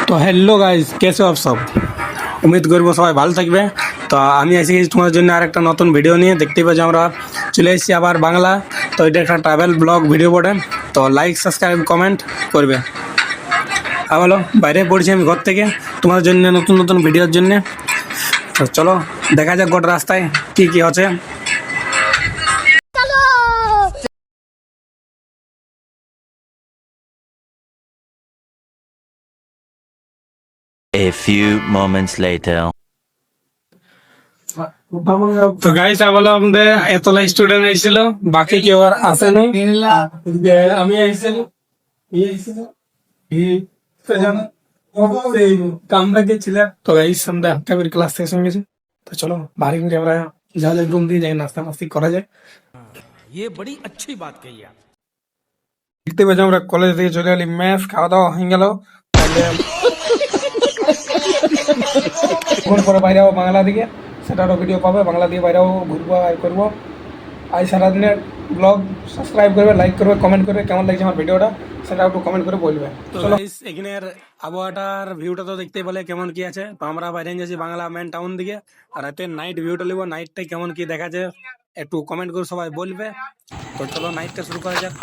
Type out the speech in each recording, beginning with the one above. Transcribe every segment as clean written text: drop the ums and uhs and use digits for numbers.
তো hello guys, कैसे हो आप सब? উম্মীদ করবো সবাই ভালো থাকবে। তো আমি এসে গেছি তোমাদের জন্য আর একটা নতুন ভিডিও নিয়ে। দেখতেই পাচ্ছি আমরা চলে এসেছি আবার বাংলা। তো এটা একটা ট্রাভেল ব্লগ ভিডিও বটে। তো লাইক, সাবস্ক্রাইব, কমেন্ট করবে। আর বলো, বাইরে পড়ছি আমি ঘর থেকে তোমাদের জন্য নতুন নতুন ভিডিওর জন্য। তো চলো দেখা যাক গোটা রাস্তায় কি কি হচ্ছে। A few moments later. তো গাইস বলো, আমাদের এতলা স্টুডেন্ট এসেছিল, বাকি কেউ আর আসেনি। আমি এসেছিল কামরা গেছিল। তো গাইস আমরা একটা করে ক্লাস শেষ হয়ে গেছে। তো চলো বাড়ি গিয়ে আমরা যা যাক রুম দিয়ে যাই, নাস্তা মাস্তি করা যায়। ये बड़ी अच्छी बात कही आप। দেখতে পাচ্ছি আমরা কলেজ থেকে চলে গেলি, ম্যাথ খাওয়া দাওয়া হয়ে গেল। পরে বাইরে যাবো বাংলা দিকে, সেটারও ভিডিও পাবে। বাংলা দিয়ে বাইরেও ঘুরবো আর করবো। আজ সারাদিনের ব্লগ সাবস্ক্রাইব করবে, লাইক করবে, কমেন্ট করবে। কেমন লাগছে আমার ভিডিওটা সেটা একটু কমেন্ট করে বলবে। তো এখানের আবহাওয়াটার ভিউটা তো দেখতেই বলে কেমন কি আছে। তো আমরা বাইরে যাচ্ছি বাংলা মেন টাউন দিকে, আর রাতে নাইট ভিউটা নিবো। নাইটটাই কেমন কি দেখা যায় একটু কমেন্ট করে সবাই বলবে। তো চলো নাইটটা শুরু করা যাক।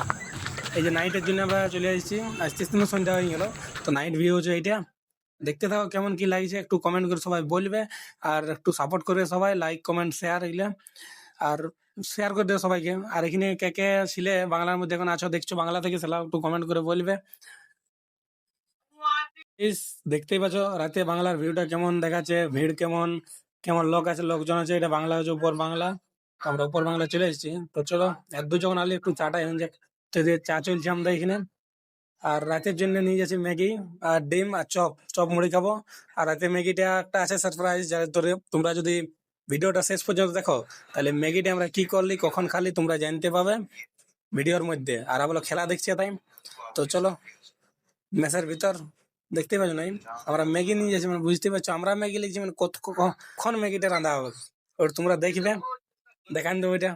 এই যে নাইটের জন্য আমরা চলে এসেছি, আস্তে আস্তে সন্ধ্যা হয়ে গেল। তো নাইট ভিউ হচ্ছে এইটা, দেখতে থাকো কেমন কি লাগছে। একটু কমেন্ট করে সবাই বলবে, আর একটু সাপোর্ট করবে সবাই, লাইক কমেন্ট শেয়ার এগুলো। আর শেয়ার করে দেবে সবাইকে। আর এখানে কে কে ছিলে বাংলার মধ্যে এখন আছো দেখছো বাংলা থেকে, সেটা একটু কমেন্ট করে বলবে। দেখতেই পাচ্ছ রাতে বাংলার ভিউটা কেমন দেখাচ্ছে, ভিড় কেমন, কেমন লোক আছে, লোকজন আছে। এটা বাংলা হচ্ছে উপর বাংলা। আমরা উপর বাংলা চলে এসেছি। তো চলো এক দু যখন আলি একটু চাটা এখন যাক। তো যে চা চলছে আমাদের এখানে। আর রাতের জন্য নিয়ে যাচ্ছি ম্যাগি আর ডিম আর চপ, চপ মুড়ি খাবো। আর রাতে ম্যাগিটা একটা আছে সারপ্রাইজ, যার ধরে তোমরা যদি ভিডিওটা শেষ পর্যন্ত দেখো, তাহলে ম্যাগিটা আমরা কি করলি কখন খালি তোমরা জানতে পাবে ভিডিওর মধ্যে। আর আমরা খেলা দেখছি তাই। তো চলো মেসের ভিতর দেখতে পাচ্ছ নাই আমরা ম্যাগি নিয়ে যাচ্ছি, মানে বুঝতে পারছো আমরা ম্যাগি লিখছি, মানে কতক্ষণ ম্যাগিটা রান্না হবে ওর তোমরা দেখবে, দেখান দেবো এটা।